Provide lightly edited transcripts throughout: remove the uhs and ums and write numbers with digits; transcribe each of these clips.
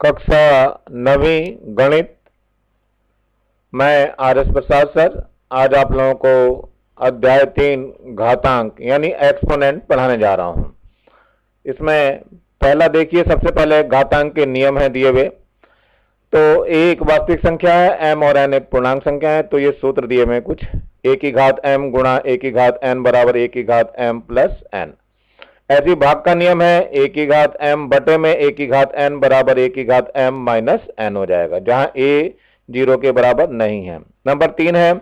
कक्षा 9वीं गणित। मैं आर.एस. प्रसाद सर आज आप लोगों को अध्याय 3 घातांक यानी एक्सपोनेंट पढ़ाने जा रहा हूं। इसमें पहला देखिए, सबसे पहले घातांक के नियम है दिए हुए। तो ए एक वास्तविक संख्या है, एम और एन एक पूर्णांक संख्या है। तो ये सूत्र दिए हुए कुछ, ए की घात एम गुणा ए की घात एन बराबर ए की घात एम प्लस एन। ऐसी भाग का नियम है, ए की घात एम बटे में ए की घात एन बराबर ए की घात एम माइनस एन हो जाएगा, जहां ए 0 के बराबर नहीं है। नंबर 3 है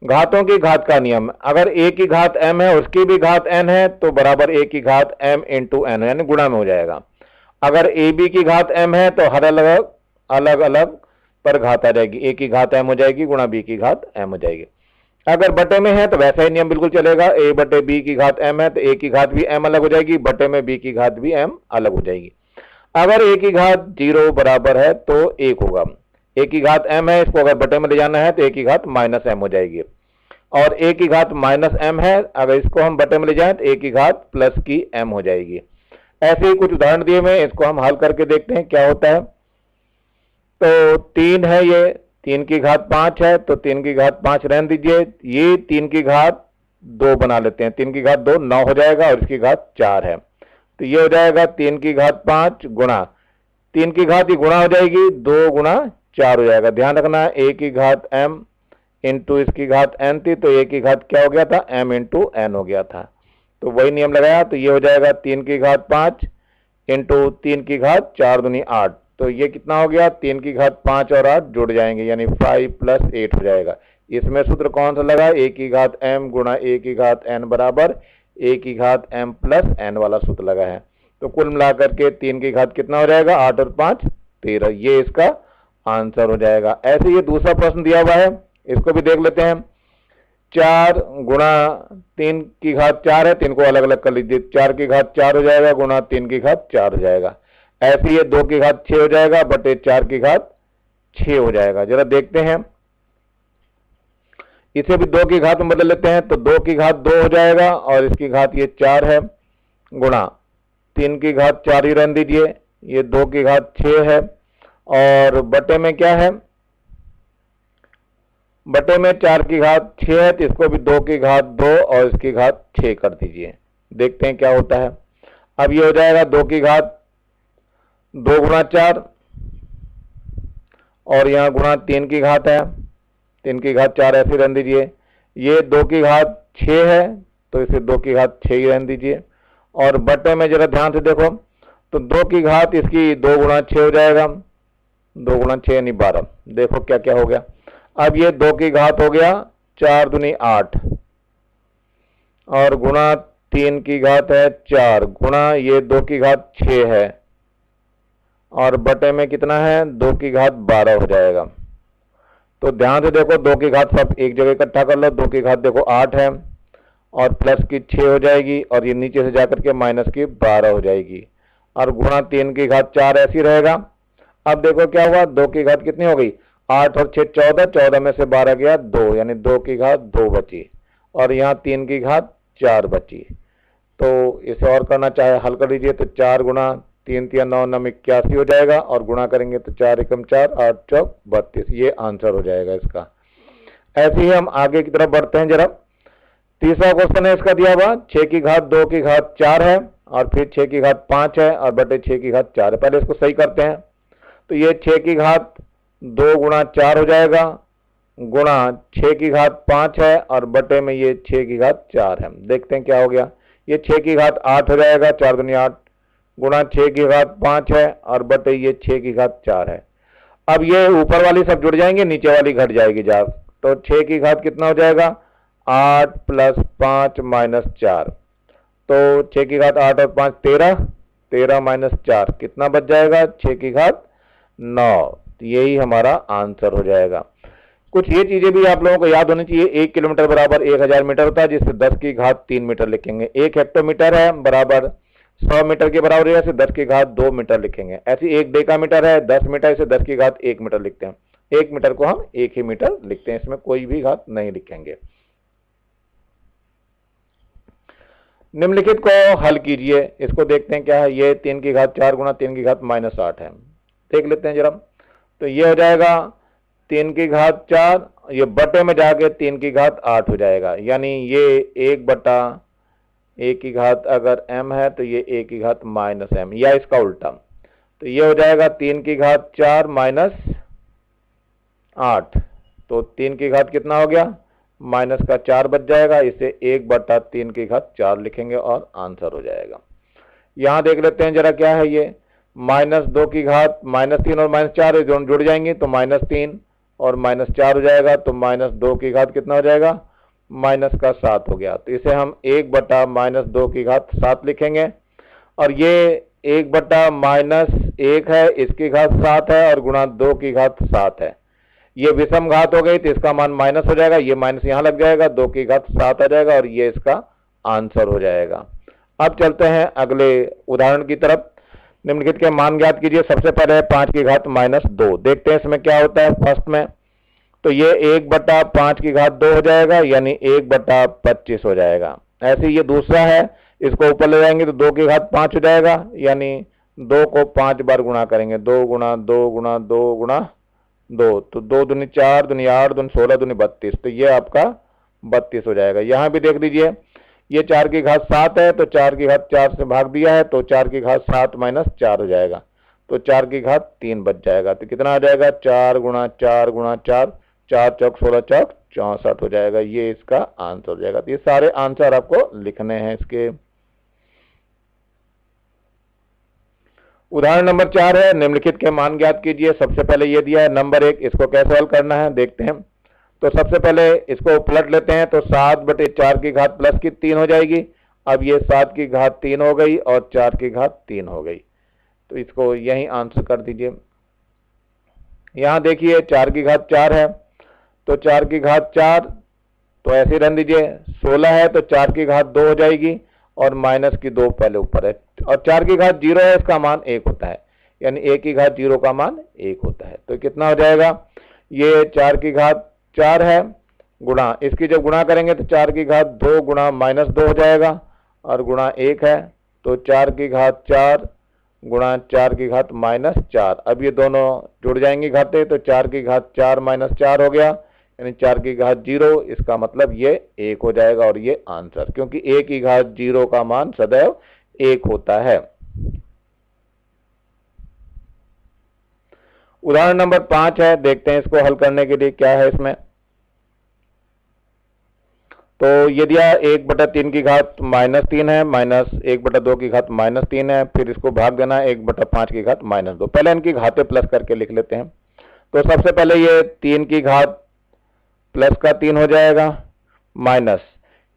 घातों की घात का नियम। अगर ए की घात एम है उसकी भी घात एन है तो बराबर ए की घात एम इंटू एन यानी गुणा में हो जाएगा। अगर ए बी की घात एम है तो हर अलग अलग पर घात आ जाएगी, ए की घात एम हो जाएगी गुणा बी की घात एम हो जाएगी। अगर बटे में है तो वैसा ही नियम बिल्कुल चलेगा, ए बटे बी की घात एम है तो ए की घात भी एम अलग हो जाएगी, बटे में बी की घात भी एम अलग हो जाएगी। अगर ए की घात 0 बराबर है तो 1 होगा। ए की घात एम है, इसको अगर बटे में ले जाना है तो ए की घात माइनस एम हो जाएगी। और ए की घात माइनस एम है, अगर इसको हम बटे में ले जाएं तो ए की घात प्लस की एम हो जाएगी। ऐसे ही कुछ उदाहरण दिए हुए, इसको हम हल करके देखते हैं क्या होता है। तो 3 है, ये 3 की घात 5 है तो 3 की घात 5 रहने दीजिए। ये 3 की घात 2 बना लेते हैं, 3 की घात 2 9 हो जाएगा और इसकी घात 4 है। तो ये हो जाएगा 3 की घात 5 गुणा 3 की घात ही गुणा हो जाएगी, 2 गुणा 4 हो जाएगा। ध्यान रखना ए की घात एम इंटू इसकी घात एन थी तो ए की घात क्या हो गया था, एम इंटू एन हो गया था। तो वही नियम लगाया, तो ये हो जाएगा 3 की घात 5 इंटू 3 की घात 4 दूनी 8। तो ये कितना हो गया, 3 की घात 5 और 8 जुड़ जाएंगे यानी 5 प्लस 8 हो जाएगा। इसमें सूत्र कौन सा लगा, ए की घात एम गुणा ए की घात एन बराबर ए की घात एम प्लस एन वाला सूत्र लगा है। तो कुल मिलाकर के 3 की घात कितना हो जाएगा, 8 और 5 13, ये इसका आंसर हो जाएगा। ऐसे ये दूसरा प्रश्न दिया हुआ है, इसको भी देख लेते हैं। 4 गुणा 3 की घात 4 है, 3 को अलग अलग कर लीजिए, 4 की घात 4 हो जाएगा गुणा 3 की घात 4 हो जाएगा। ऐसे ये 2 की घात 6 हो जाएगा बटे 4 की घात 6 हो जाएगा। जरा देखते हैं, इसे भी 2 की घात में बदल लेते हैं। तो 2 की घात 2 हो जाएगा और इसकी घात ये 4 है गुणा 3 की घात 4 ही रहने दीजिए, ये 2 की घात 6 है और बटे में क्या है, बटे में 4 की घात 6 है तो इसको भी 2 की घात 2 और इसकी घात 6 कर दीजिए। देखते हैं क्या होता है। अब ये हो जाएगा 2 की घात 2 गुणा 4 और यहाँ गुणा 3 की घात है, 3 की घात 4 ऐसे रहने दीजिए। ये 2 की घात 6 है तो इसे 2 की घात 6 ही रहने दीजिए। और बटे में जरा ध्यान से देखो, तो 2 की घात इसकी 2 गुणा 6 हो जाएगा, 2 गुणा 6 यानी 12। देखो क्या क्या हो गया। अब ये 2 की घात हो गया 4 दूनी 8 और गुणा 3 की घात है 4 गुणा ये 2 की घात 6 है और बटे में कितना है, 2 की घात 12 हो जाएगा। तो ध्यान से देखो, 2 की घात सब एक जगह इकट्ठा कर लो। 2 की घात देखो 8 है और प्लस की 6 हो जाएगी और ये नीचे से जाकर के माइनस की 12 हो जाएगी और गुणा 3 की घात 4 ऐसी रहेगा। अब देखो क्या हुआ, 2 की घात कितनी हो गई, 8 और 6 14, 14 में से 12 गया 2 यानी 2 की घात 2 बची और यहाँ 3 की घात 4 बची। तो इसे और करना चाहे हल कर लीजिए, तो 4 गुणा 3 3 9 9 81 हो जाएगा और गुणा करेंगे तो 4 एकम 4 8 चौक 32, ये आंसर हो जाएगा इसका। ऐसे ही हम आगे की तरफ बढ़ते हैं। जरा तीसरा क्वेश्चन है इसका दिया हुआ, 6 की घात 2 की घात 4 है और फिर 6 की घात 5 है और बटे 6 की घात 4 है। पहले इसको सही करते हैं। तो ये 6 की घात 2 गुणा 4 हो जाएगा गुणा 6 की घात 5 है और बटे में ये 6 की घात 4 है। देखते हैं क्या हो गया, ये 6 की घात 8 हो जाएगा, 4 दूनी 8 गुणा 6 की घात 5 है और बटे ये 6 की घात 4 है। अब ये ऊपर वाली सब जुड़ जाएंगे, नीचे वाली घट जाएगी जा। तो 6 की घात कितना हो जाएगा, 8 प्लस 5 माइनस 4। तो 6 की घात 8 और 5 13, 13 माइनस 4 कितना बच जाएगा, 6 की घात 9। तो यही हमारा आंसर हो जाएगा। कुछ ये चीजें भी आप लोगों को याद होनी चाहिए। 1 किलोमीटर बराबर 1000 मीटर होता है, जिससे 10 की घात 3 मीटर लिखेंगे। 1 हेक्टोमीटर है बराबर 100 मीटर के बराबर है, इसे 10 की घात 2 मीटर लिखेंगे। ऐसे 1 डेकामीटर है 10 मीटर, इसे 10 की घात 1 मीटर लिखते हैं। 1 मीटर को हम 1 ही मीटर लिखते हैं, इसमें कोई भी घात नहीं लिखेंगे। निम्नलिखित को हल कीजिए। इसको देखते हैं क्या है, ये 3 की घात 4 गुणा 3 की घात माइनस 8 है। देख लेते हैं जरा। तो ये हो जाएगा 3 की घात 4, ये बटे में जाके 3 की घात 8 हो जाएगा, यानी ये 1 बटा a की घात अगर m है तो ये a की घात माइनस m, या इसका उल्टा। तो ये हो जाएगा 3 की घात 4 माइनस 8, तो 3 की घात कितना हो गया, माइनस का 4 बच जाएगा, इसे 1 बटा 3 की घात 4 लिखेंगे और आंसर हो जाएगा। यहां देख लेते हैं जरा क्या है ये, माइनस 2 की घात -3 और -4 जुड़ जाएंगे तो -3 और -4 हो जाएगा, तो -2 की घात कितना हो जाएगा, माइनस का 7 हो गया। तो इसे हम 1 बटा -2 की घात 7 लिखेंगे, और ये 1 बटा -1 है, इसकी घात 7 है, और गुणा 2 की घात 7 है। ये विषम घात हो गई तो इसका मान माइनस हो जाएगा, ये माइनस यहां लग जाएगा, 2 की घात 7 आ जाएगा, और ये इसका आंसर हो जाएगा। अब चलते हैं अगले उदाहरण की तरफ। निम्नलिखित के मान ज्ञात कीजिए। सबसे पहले 5 की घात -2, देखते हैं इसमें क्या होता है। फर्स्ट में तो ये 1 बटा 5 की घात 2 हो जाएगा, यानी 1 बटा 25 हो जाएगा। ऐसे ये दूसरा है, इसको ऊपर ले जाएंगे तो 2 की घात 5 हो जाएगा, यानी 2 को 5 बार गुणा करेंगे, 2 गुणा 2 गुणा 2 गुणा 2, तो 2 दूनी 4 दूनी 8 दूनी 16 दूनी 32, तो ये आपका 32 हो जाएगा। यहां भी देख लीजिए, ये 4 की घात 7 है, तो 4 की घात 4 से भाग दिया है, तो 4 की घात 7 माइनस 4 हो जाएगा, तो 4 की घात 3 बच जाएगा। तो कितना आ जाएगा, 4 गुणा 4 गुणा 4, 4 चौक 16 चौक 64 हो जाएगा, ये इसका आंसर हो जाएगा। तो ये सारे आंसर आपको लिखने हैं इसके। उदाहरण नंबर 4 है, निम्नलिखित के मान ज्ञात कीजिए। सबसे पहले ये दिया है नंबर 1, इसको कैसे हल करना है देखते हैं। तो सबसे पहले इसको पलट लेते हैं, तो 7 बटे 4 की घात प्लस की 3 हो जाएगी। अब ये 7 की घात 3 हो गई और 4 की घात 3 हो गई, तो इसको यही आंसर कर दीजिए। यहां देखिए 4 की घात 4 है, तो 4 की घात 4 तो ऐसे रहने दीजिए। 16 है तो 4 की घात 2 हो जाएगी, और माइनस की 2 पहले ऊपर है, और 4 की घात 0 है, इसका मान 1 होता है, यानी 1 की घात 0 का मान 1 होता है। तो कितना हो जाएगा, ये 4 की घात 4 है, गुणा इसकी जब गुणा करेंगे तो 4 की घात 2 गुणा -2 हो जाएगा, और गुणा 1 है, तो 4 की घात 4 गुणा 4 की घात -4। अब ये दोनों जुड़ जाएंगी घातें, तो 4 की घात 4 -4 हो गया, यानी 4 की घात 0, इसका मतलब ये 1 हो जाएगा, और ये आंसर, क्योंकि 1 की घात 0 का मान सदैव 1 होता है। उदाहरण नंबर 5 है, देखते हैं इसको हल करने के लिए क्या है इसमें। तो ये दिया 1 बटा 3 की घात -3 है, माइनस 1 बटा 2 की घात -3 है, फिर इसको भाग देना है 1 बटा 5 की घात -2। पहले इनकी घातें प्लस करके लिख लेते हैं। तो सबसे पहले ये 3 की घात प्लस का 3 हो जाएगा, माइनस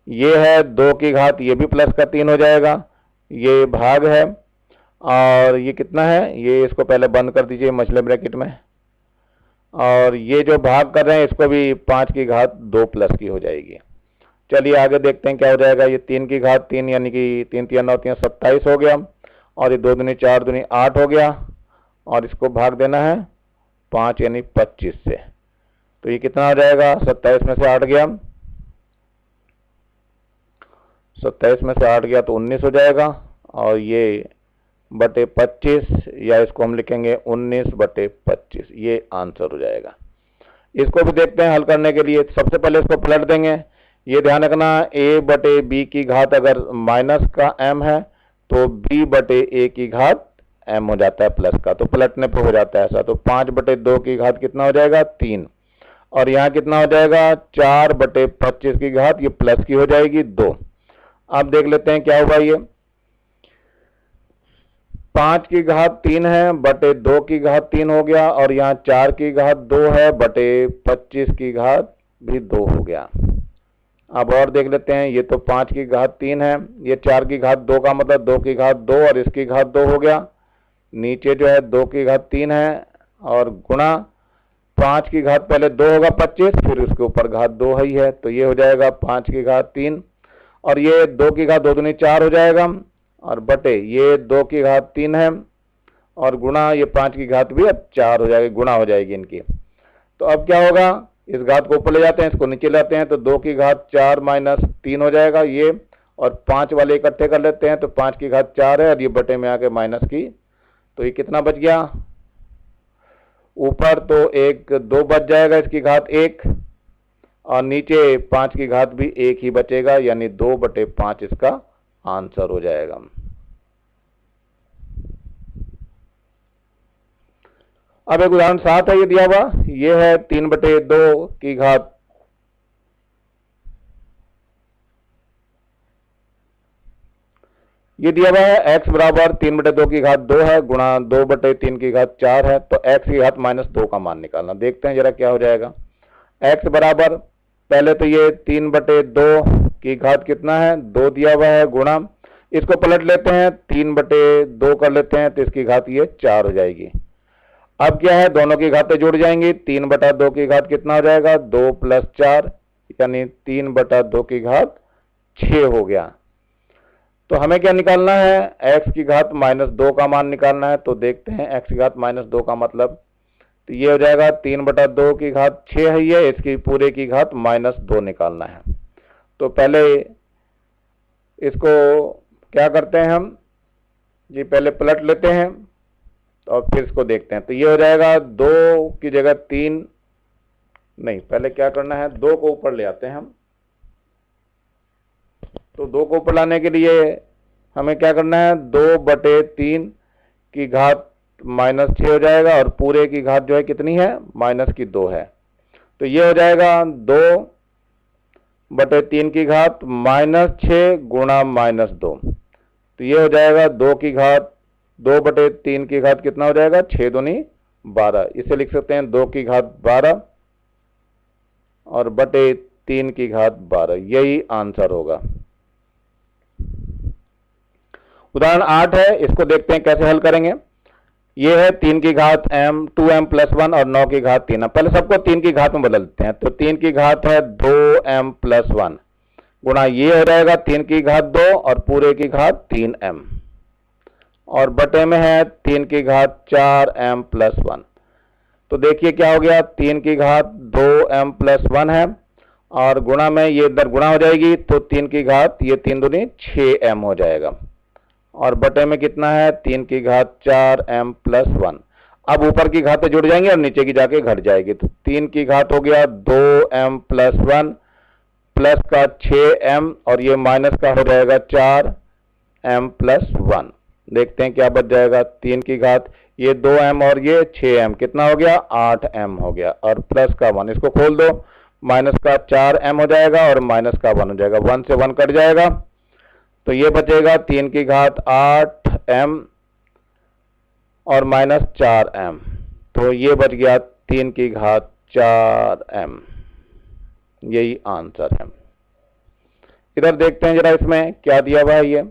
ये है 2 की घात, ये भी प्लस का 3 हो जाएगा, ये भाग है, और ये कितना है, ये इसको पहले बंद कर दीजिए मछले ब्रैकेट में, और ये जो भाग कर रहे हैं इसको भी 5 की घात 2 प्लस की हो जाएगी। चलिए आगे देखते हैं क्या हो जाएगा। ये 3 की घात 3, यानी कि 3 3 9 3 27 हो गया, और ये 2 दूनी 4 दूनी 8 हो गया, और इसको भाग देना है 5 यानी 25 से, तो ये कितना हो जाएगा, 27 में से 8 गया, 27 में से 8 गया तो 19 हो जाएगा, और ये बटे 25, या इसको हम लिखेंगे 19 बटे 25, ये आंसर हो जाएगा। इसको भी देखते हैं हल करने के लिए। सबसे पहले इसको पलट देंगे। ये ध्यान रखना, a बटे b की घात अगर माइनस का m है तो b बटे a की घात m हो जाता है प्लस का, तो पलटने पे हो जाता है ऐसा। तो 5 बटे 2 की घात कितना हो जाएगा, 3, और यहाँ कितना हो जाएगा, 4 बटे 25 की घात, ये प्लस की हो जाएगी 2। अब देख लेते हैं क्या होगा। ये 5 की घात 3 है, बटे 2 की घात 3 हो गया, और यहाँ 4 की घात 2 है, बटे 25 की घात भी 2 हो गया। अब और देख लेते हैं, ये तो 5 की घात 3 है, ये 4 की घात 2 का मतलब 2 की घात 2 और इसकी घात 2 हो गया, नीचे जो है 2 की घात 3 है, और गुणा 5 की घात पहले 2 होगा 25, फिर उसके ऊपर घात 2 ही है, तो ये हो जाएगा 5 की घात 3, और ये 2 की घात 2 दूनी 4 हो जाएगा, और बटे ये 2 की घात 3 है, और गुणा ये 5 की घात भी अब 4 हो जाएगी, गुणा हो जाएगी इनकी। तो अब क्या होगा, इस घात को ऊपर ले जाते हैं, इसको नीचे लाते हैं, तो 2 की घात 4 माइनस 3 हो जाएगा ये, और 5 वाले इकट्ठे कर लेते हैं, तो 5 की घात 4 है, और ये बटे में आके माइनस की, तो ये कितना बच गया, ऊपर तो एक 2 बच जाएगा इसकी घात 1, और नीचे 5 की घात भी 1 ही बचेगा, यानी 2/5 इसका आंसर हो जाएगा। अब एक उदाहरण 7 है, ये दिया हुआ, ये है 3/2 की घात, ये दिया हुआ है x बराबर 3/2 की घात 2 है गुणा 2/3 की घात 4 है, तो x की घात -2 का मान निकालना। देखते हैं जरा क्या हो जाएगा। x बराबर, पहले तो ये 3/2 की घात कितना है, 2 दिया हुआ है, गुणा, इसको पलट लेते हैं, 3/2 कर लेते हैं, तो इसकी घात ये 4 हो जाएगी। अब क्या है, दोनों की घातें जुड़ जाएंगी, 3/2 की घात कितना हो जाएगा, 2 + 4, यानी 3/2 की घात 6 हो गया। तो हमें क्या निकालना है, x की घात -2 का मान निकालना है। तो देखते हैं x की घात -2 का मतलब, तो ये हो जाएगा 3/2 की घात 6 है, ये इसकी पूरे की घात -2 निकालना है। तो पहले इसको क्या करते हैं हम जी, पहले पलट लेते हैं और फिर इसको देखते हैं। तो ये हो जाएगा 2 की जगह 3, नहीं, पहले क्या करना है, 2 को ऊपर ले आते हैं हम। तो 2 को ऊपर लाने के लिए हमें क्या करना है, 2/3 की घात -6 हो जाएगा, और पूरे की घात जो है कितनी है, -2 है। तो ये हो जाएगा 2/3 की घात -6 गुणा -2, तो ये हो जाएगा 2/3 की घात कितना हो जाएगा, 6 दूनी 12। इसे लिख सकते हैं 2 की घात 12 और बटे 3 की घात 12, यही आंसर होगा। उदाहरण 8 है, इसको देखते हैं कैसे हल करेंगे। ये है 3 की घात m 2m + 1 और 9 की घात 3। पहले सबको 3 की घात में बदलते हैं। तो 3 की घात है 2m + 1 गुणा, ये हो जाएगा 3 की घात 2 और पूरे की घात 3m, और बटे में है 3 की घात 4m + 1। तो देखिए क्या हो गया, 3 की घात 2m + 1 है, और गुणा में ये इधर गुणा हो जाएगी, तो 3 की घात, ये 3 दूनी 6m हो जाएगा, और बटे में कितना है, 3 की घात 4m + 1। अब ऊपर की घातें जुड़ जाएंगी और नीचे की जाके घट जाएगी। तो 3 की घात हो गया 2m + 1 प्लस का 6m, और ये माइनस का हो जाएगा 4m + 1। देखते हैं क्या बच जाएगा, 3 की घात, ये 2m और ये 6m, कितना हो गया, 8m हो गया, और प्लस का 1, इसको खोल दो, माइनस का 4m हो जाएगा और माइनस का 1 हो जाएगा, 1 से 1 कट जाएगा, तो ये बचेगा 3 की घात 8m और -4m, तो ये बच गया 3 की घात 4m, यही आंसर है। इधर देखते हैं जरा इसमें क्या दिया हुआ है। ये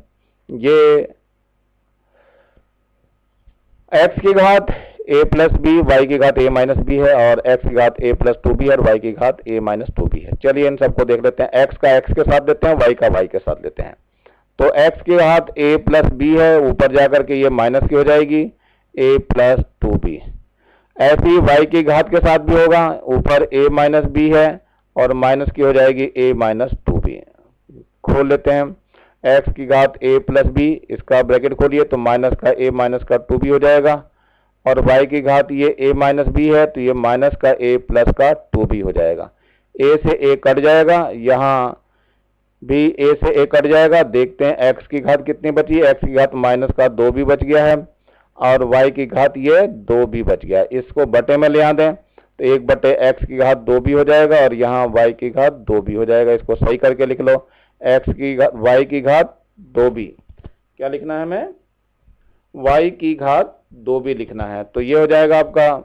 x की घात a + b, y की घात a - b है, और x की घात a + 2b और y की घात a - 2b है। चलिए इन सबको देख लेते हैं, x का x के साथ लेते हैं, y का y के साथ लेते हैं। तो x की घात a + b है, ऊपर जाकर के ये माइनस की हो जाएगी a + 2b। ऐसे ही y की घात के साथ भी होगा, ऊपर a - b है और माइनस की हो जाएगी a - 2b। खोल लेते हैं, x की घात a + b, इसका ब्रैकेट खोलिए, तो माइनस का a माइनस का 2b हो जाएगा, और y की घात ये a - b है, तो ये माइनस का a प्लस का 2b हो जाएगा। a से a कट जाएगा, यहाँ भी a से a कट जाएगा। देखते हैं x की घात कितनी बची है, x की घात माइनस का 2b बच गया है, और y की घात ये 2b बच गया। इसको बटे में ले आ दें, तो 1/x की घात 2b हो जाएगा, और यहाँ y की घात 2b हो जाएगा। इसको सही करके लिख लो, y की घात 2b, क्या लिखना है हमें, y की घात 2b लिखना है। तो ये हो जाएगा आपका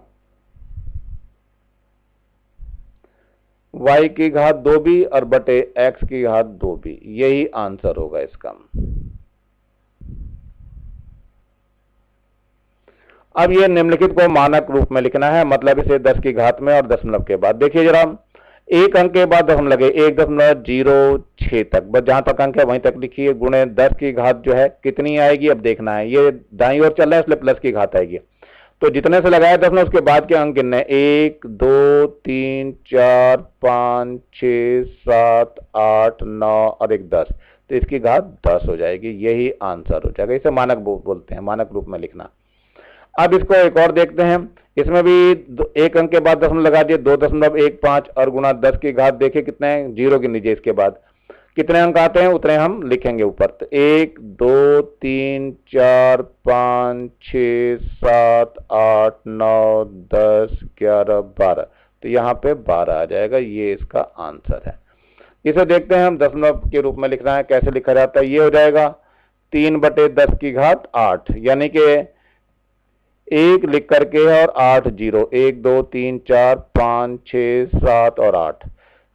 y की घात 2b और बटे x की घात 2b, यही आंसर होगा इसका। अब ये निम्नलिखित को मानक रूप में लिखना है, मतलब इसे 10 की घात में और दशमलव के बाद। देखिए जरा, एक अंक के बाद दशमलव लगे, 1.06 तक, बस जहां तक अंक है वहीं तक लिखिए, गुणे 10 की घात जो है कितनी आएगी, अब देखना है। ये दाईं ओर चल रहा है इसलिए प्लस की घात आएगी, तो जितने से लगाया दशमलव उसके बाद के अंक गिनने, 1 2 3 4 5 6 7 8 9 और 1 10, तो इसकी घात 10 हो जाएगी, यही आंसर हो जाएगा। इसे मानक बोलते हैं, मानक रूप में लिखना। अब इसको एक और देखते हैं, इसमें भी एक अंक के बाद दशमलव लगा दिए, 2.15 और गुणा 10 की घात देखिए कितने हैं, 0 के नीचे इसके बाद कितने अंक आते हैं उतने हम लिखेंगे ऊपर। तो 1 2 3 4 5 6 7 8 9 10 11 12, तो यहाँ पे 12 आ जाएगा, ये इसका आंसर है। इसे देखते हैं हम दशमलव के रूप में लिखना है, कैसे लिखा जाता है। ये हो जाएगा 3/10 की घात 8, यानी कि 1 लिख करके और 8 0, 1 2 3 4 5 6 7 और 8,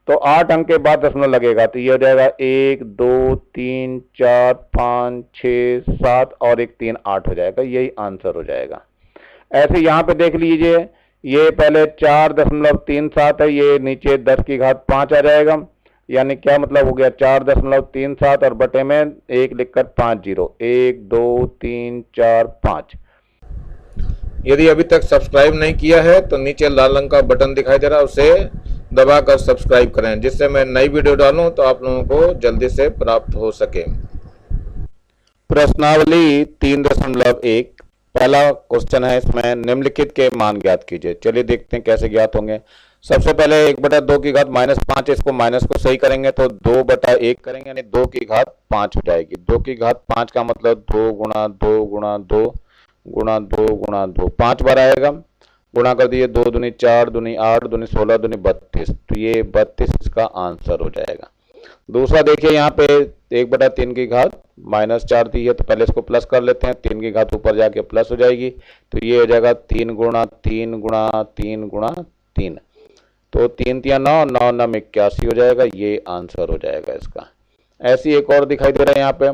तो 8 अंक के बाद दशमलव लगेगा, तो ये हो जाएगा 1 2 3 4 5 6 7 और 1 3 8 हो जाएगा, यही आंसर हो जाएगा। ऐसे यहाँ पे देख लीजिए, ये पहले 4.37 है, ये नीचे 10 की घात 5 आ जाएगा, यानी क्या मतलब हो गया 4.37 और बटे में 1 लिखकर 5 0, 1 2 3 4 5। यदि अभी तक सब्सक्राइब नहीं किया है तो नीचे लाल रंग का बटन दिखाई दे रहा है, उसे दबाकर सब्सक्राइब करें, जिससे मैं नई वीडियो डालूं तो आप लोगों को जल्दी से प्राप्त हो सके। प्रश्नावली 3.1 पहला क्वेश्चन है, इसमें निम्नलिखित के मान ज्ञात कीजिए। चलिए देखते हैं कैसे ज्ञात होंगे। सबसे पहले 1/2 की घात -5, इसको माइनस को सही करेंगे तो 2/1 करेंगे, यानी 2 की घात 5 हो जाएगी। 2 की घात 5 का मतलब 2 गुणा 2 गुणा 2 गुणा 2 गुणा 2, 5 बार आएगा, गुणा कर दिए, 2 दूनी 4 दूनी 8 दूनी 16 दूनी 32, तो ये 32 इसका आंसर हो जाएगा। दूसरा देखिए, यहाँ पे 1/3 की घात -4 दी है, तो पहले इसको प्लस कर लेते हैं, 3 की घात ऊपर जाके प्लस हो जाएगी, तो ये हो जाएगा 3 गुणा 3 गुणा 3 गुणा 3, तो 3 3 9 9 9 81 हो जाएगा, ये आंसर हो जाएगा इसका। ऐसी एक और दिखाई दे रहा है यहाँ पे,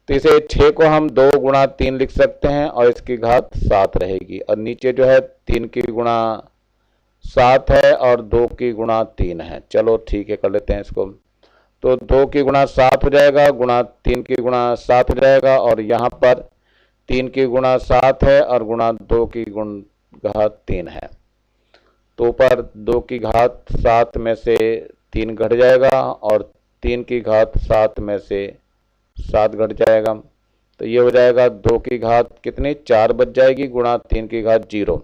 तो इसे 6 को हम 2 गुणा 3 लिख सकते हैं और इसकी घात 7 रहेगी, और नीचे जो है 3 की गुणा 7 है और 2 की गुणा 3 है। चलो ठीक है, कर लेते हैं इसको, तो 2 की गुणा 7 हो जाएगा, गुणा 3 की गुणा 7 हो जाएगा, और यहाँ पर 3 की गुणा 7 है और गुणा 2 की घात 3 है, तो ऊपर 2 की घात 7 में से 3 घट जाएगा और 3 की घात 7 में से 7 घट जाएगा, तो ये हो जाएगा 2 की घात कितनी 4 बच जाएगी, गुणा 3 की घात 0।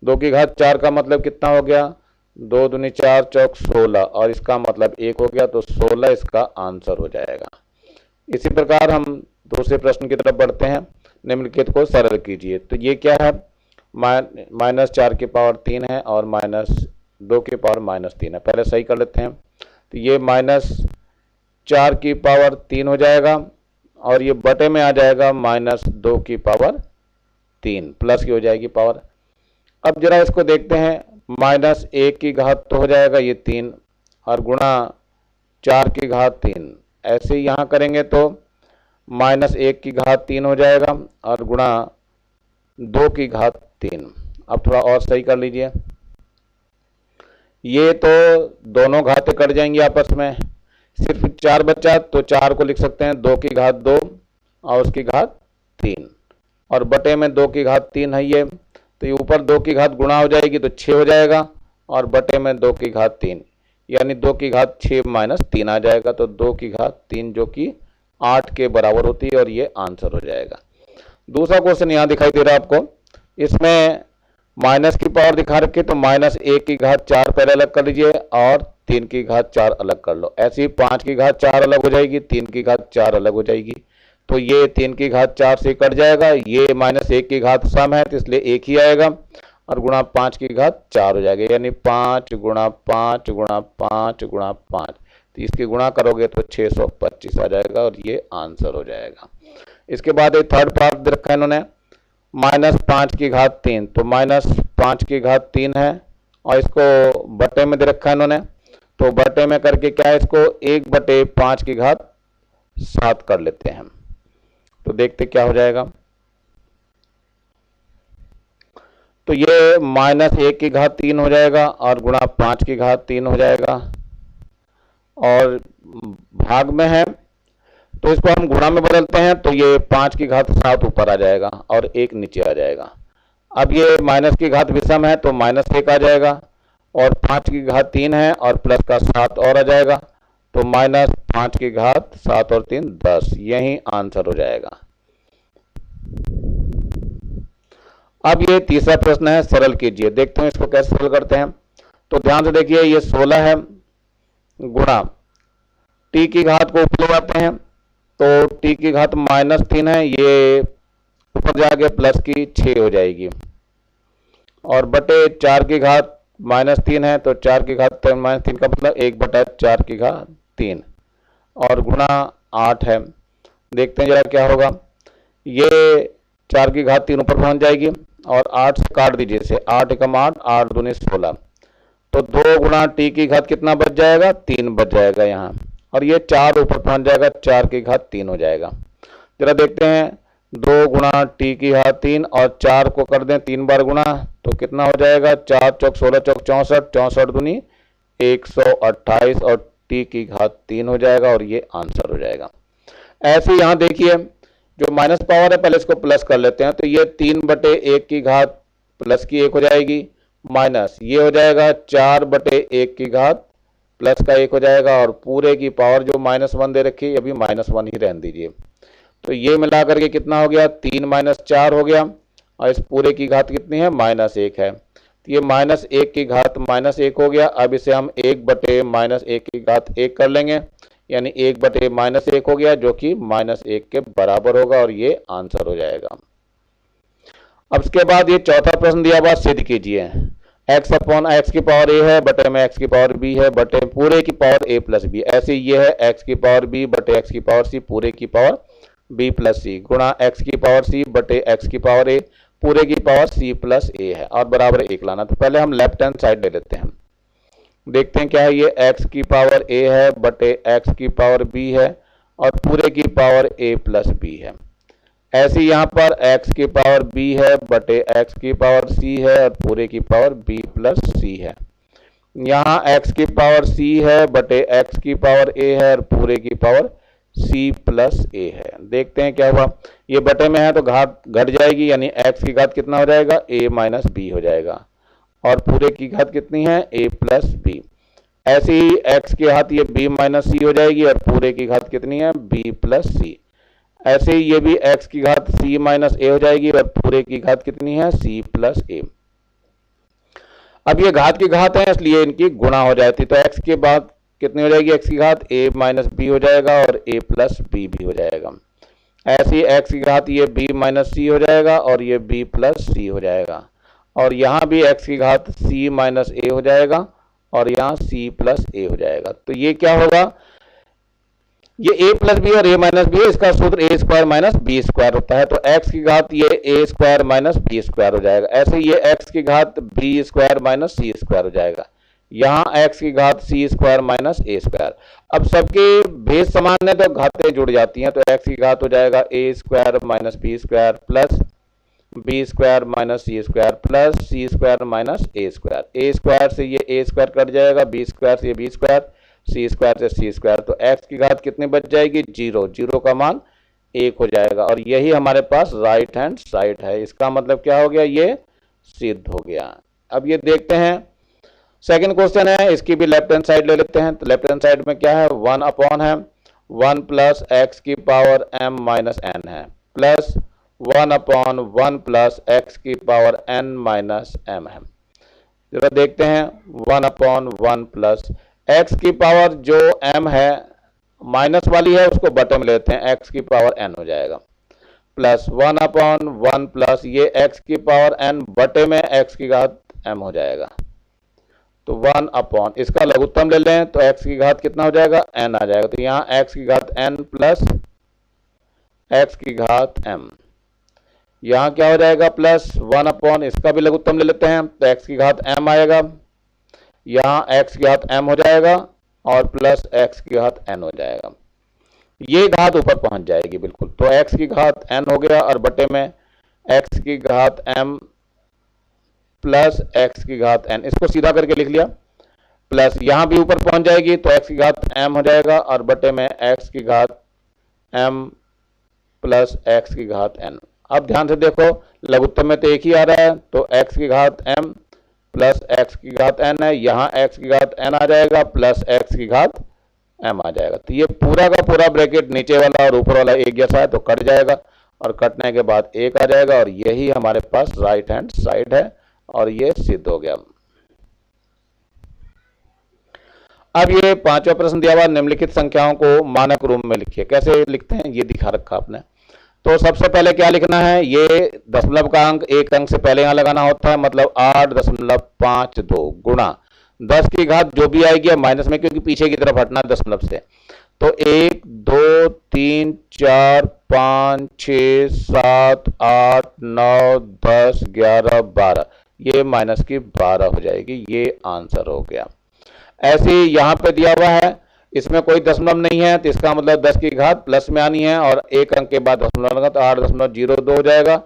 2 की घात 4 का मतलब कितना हो गया, 2 दूनी 4 चौक 16, और इसका मतलब 1 हो गया, तो 16 इसका आंसर हो जाएगा। इसी प्रकार हम दूसरे प्रश्न की तरफ बढ़ते हैं। निम्नलिखित को सरल कीजिए। तो ये क्या है, -4 की पावर 3 है और -2 की पावर -3 है। पहले सही कर लेते हैं, तो ये -4 की पावर 3 हो जाएगा और ये बटे में आ जाएगा -2 की पावर 3, प्लस की हो जाएगी पावर। अब जरा इसको देखते हैं, -1 की घात तो हो जाएगा ये 3 और गुणा 4 की घात 3, ऐसे ही यहाँ करेंगे तो -1 की घात 3 हो जाएगा और गुणा 2 की घात 3। अब थोड़ा और सही कर लीजिए, ये तो दोनों घातें कट जाएंगी आपस में, सिर्फ 4 बचा, तो 4 को लिख सकते हैं 2 की घात 2 और उसकी घात 3, और बटे में 2 की घात 3 है ये, तो ये ऊपर 2 की घात गुणा हो जाएगी तो 6 हो जाएगा, और बटे में 2 की घात 3, यानी 2 की घात 6 -3 आ जाएगा, तो 2 की घात 3 जो कि 8 के बराबर होती है, और ये आंसर हो जाएगा। दूसरा क्वेश्चन यहाँ दिखाई दे रहा है आपको, इसमें माइनस की पावर दिखा रखी, तो -1 की घात 4 पहले अलग कर लीजिए और 3 की घात 4 अलग कर लो। ऐसे ही 5 की घात 4 अलग हो जाएगी, 3 की घात 4 अलग हो जाएगी, तो ये 3 की घात 4 से कट जाएगा, ये -1 की घात सम है तो इसलिए 1 ही आएगा, और गुणा 5 की घात 4 हो जाएगा, यानी 5 गुणा 5 गुणा 5 गुणा 5, तो इसकी गुणा करोगे तो 625 आ जाएगा, और ये आंसर हो जाएगा। इसके बाद एक थर्ड पार्ट रखा है इन्होंने, -5 की घात 3, तो -5 की घात 3 है और इसको बटे में दे रखा है इन्होंने, तो बटे में करके क्या है, इसको 1/5 की घात 7 कर लेते हैं, तो देखते क्या हो जाएगा। तो ये -1 की घात 3 हो जाएगा और गुणा 5 की घात 3 हो जाएगा, और भाग में है तो इसको हम गुणा में बदलते हैं, तो ये 5 की घात 7 ऊपर आ जाएगा और 1 नीचे आ जाएगा। अब ये माइनस की घात विषम है तो -1 आ जाएगा, और 5 की घात 3 है और प्लस का 7 और आ जाएगा, तो -5 की घात 7 और 3 10, यही आंसर हो जाएगा। अब ये तीसरा प्रश्न है, सरल कीजिए। देखते हैं इसको कैसे सरल करते हैं। तो ध्यान से देखिए, ये 16 है गुणा टी की घात को ऊपर लगाते हैं तो टी की घात -3 है, ये ऊपर जाके प्लस की 6 हो जाएगी, और बटे 4 की घात -3 है तो 4 की घात -3 का मतलब 1/4 की घात 3, और गुणा 8 है। देखते हैं जरा क्या होगा। ये 4 की घात 3 ऊपर पहुंच जाएगी और 8 से काट दीजिए इसे, 8 एकम 8, 8 दूनी 16, तो 2 गुणा टी की घात कितना बच जाएगा, 3 बच जाएगा यहाँ, और ये 4 ऊपर पहुंच जाएगा, 4 की घात 3 हो जाएगा। जरा देखते हैं, 2 गुणा टी की घात 3 और 4 को कर दें 3 बार गुणा तो कितना हो जाएगा, 4 चौक 16 चौक 64, 64 दूनी 128 और टी की घात 3 हो जाएगा, और ये आंसर हो जाएगा। ऐसे यहाँ देखिए, जो माइनस पावर है पहले इसको प्लस कर लेते हैं, तो ये 3/1 की घात प्लस की 1 हो जाएगी, माइनस ये हो जाएगा 4/1 की घात प्लस का 1 हो जाएगा, और पूरे की पावर जो -1 दे रखी है अभी -1 ही रहने दीजिए। तो ये मिला करके कितना हो गया, 3 - 4 हो गया, और इस पूरे की घात कितनी है, -1 है, तो ये -1 की घात -1 हो गया। अब इसे हम 1/-1 की घात 1 कर लेंगे, यानी 1/-1 हो गया, जो कि -1 के बराबर होगा, और ये आंसर हो जाएगा। अब इसके बाद ये चौथा प्रश्न दिया हुआ, सिद्ध कीजिए। x/x की पावर a है बटे में x की पावर b है बटे पूरे की पावर a प्लस b, ऐसे ये है x की पावर b बटे x की पावर c पूरे की पावर b प्लस c गुणा x की पावर c बटे x की पावर a पूरे की पावर c प्लस a है, और बराबर 1 लाना। तो पहले हम लेफ्ट हैंड साइड ले लेते हैं, देखते हैं क्या है। ये x की पावर a है बटे x की पावर b है, और पूरे की पावर a प्लस b है। ऐसे यहाँ पर x की पावर b है बटे x की पावर c है, और पूरे की पावर b प्लस c है। यहाँ x की पावर c है बटे x की पावर a है, और पूरे की पावर c प्लस a है। देखते हैं क्या हुआ, ये बटे में है तो घात घट जाएगी, यानी x की घात कितना हो जाएगा, a माइनस b हो जाएगा, और पूरे की घात कितनी है, a प्लस b। ऐसे ही x की घात ये b माइनस c हो जाएगी, और पूरे की घात कितनी है, b प्लस c। ऐसे ही ये भी x की घात c माइनस a हो जाएगी, और पूरे की घात कितनी है, c प्लस a। अब ये घात की घात है इसलिए इनकी गुणा हो जाती, तो x के बाद कितनी हो जाएगी, x की घात a माइनस b हो जाएगा, और a प्लस b भी हो जाएगा। ऐसे ही x की घात ये b माइनस c हो जाएगा, और ये b प्लस c हो जाएगा, और यहाँ भी x की घात c माइनस a हो जाएगा, और यहाँ c प्लस a हो जाएगा। तो ये क्या होगा, ये a प्लस बी और a माइनस बी है, इसका सूत्र a square minus B square होता है, तो x की घात ये a square minus B square हो जाएगा। ऐसे ये x की घात b square minus c square हो जाएगा, यहाँ x की घात c square minus a square. अब सबके भेद समान है तो घातें जुड़ जाती हैं, तो x की घात हो जाएगा a square minus B square plus B square minus C square plus C square minus A square से ये a स्क्वायर कट जाएगा, बी स्क्वायर से ये बी स्क्वायर, सी स्क्वायर से सी स्क्वायर, तो x की घात कितनी बच जाएगी, 0, 0 का मान 1 हो जाएगा, और यही हमारे पास राइट हैंड साइड है। इसका मतलब क्या हो गया, ये सिद्ध हो गया। अब ये देखते हैं सेकंड क्वेश्चन है, इसकी भी लेफ्ट हैंड साइड ले लेते हैं। तो लेफ्ट हैंड साइड में क्या है, 1 अपॉन है 1 प्लस एक्स की पावर m माइनस n है, प्लस 1 अपॉन 1 प्लस एक्स की पावर n माइनस m है। जरा देखते हैं, 1 अपॉन 1 प्लस x की पावर जो m है माइनस वाली है उसको बटे में लेते हैं, x की पावर n हो जाएगा, प्लस 1 अपॉन 1 प्लस ये x की पावर n बटे में x की घात m हो जाएगा, तो 1 अपॉन इसका लघुत्तम ले लें तो x की घात कितना हो जाएगा, n आ जाएगा, तो यहाँ x की घात n प्लस x की घात m, यहाँ क्या हो जाएगा, प्लस 1 अपॉन इसका भी लघुत्तम ले लेते हैं तो x की घात m आएगा, यहाँ x की घात m हो जाएगा और प्लस x की घात n हो जाएगा। ये घात ऊपर पहुंच जाएगी बिल्कुल, तो x की घात n हो गया और बटे में x की घात m प्लस x की घात n, इसको सीधा करके लिख लिया, प्लस यहाँ भी ऊपर पहुंच जाएगी तो x की घात m हो जाएगा और बटे में x की घात m प्लस x की घात n। अब ध्यान से देखो, लघुत्तम में तो एक ही आ रहा है, तो x की घात m प्लस x की घात n है, यहाँ x की घात n आ जाएगा प्लस x की घात m आ जाएगा, तो ये पूरा का पूरा ब्रैकेट नीचे वाला और ऊपर वाला एक जैसा है तो कट जाएगा और कटने के बाद 1 आ जाएगा और यही हमारे पास राइट हैंड साइड है और ये सिद्ध हो गया। अब ये पांचवा प्रश्न दिया हुआ, निम्नलिखित संख्याओं को मानक रूप में लिखिए। कैसे लिखते हैं ये दिखा रखा आपने। तो सबसे पहले क्या लिखना है, ये दशमलव का अंक एक अंक से पहले यहां लगाना होता है, मतलब 8.52 गुणा 10 की घात जो भी आएगी अब माइनस में, क्योंकि पीछे की तरफ हटना दशमलव से। तो 1 2 3 4 5 6 7 8 9 10 11 12, ये माइनस की 12 हो जाएगी। ये आंसर हो गया। ऐसे ही यहां पे दिया हुआ है, इसमें कोई दशमलव नहीं है, तो इसका मतलब 10 की घात प्लस में आनी है और एक अंक के बाद दशमलव लगा तो 8.02 हो जाएगा,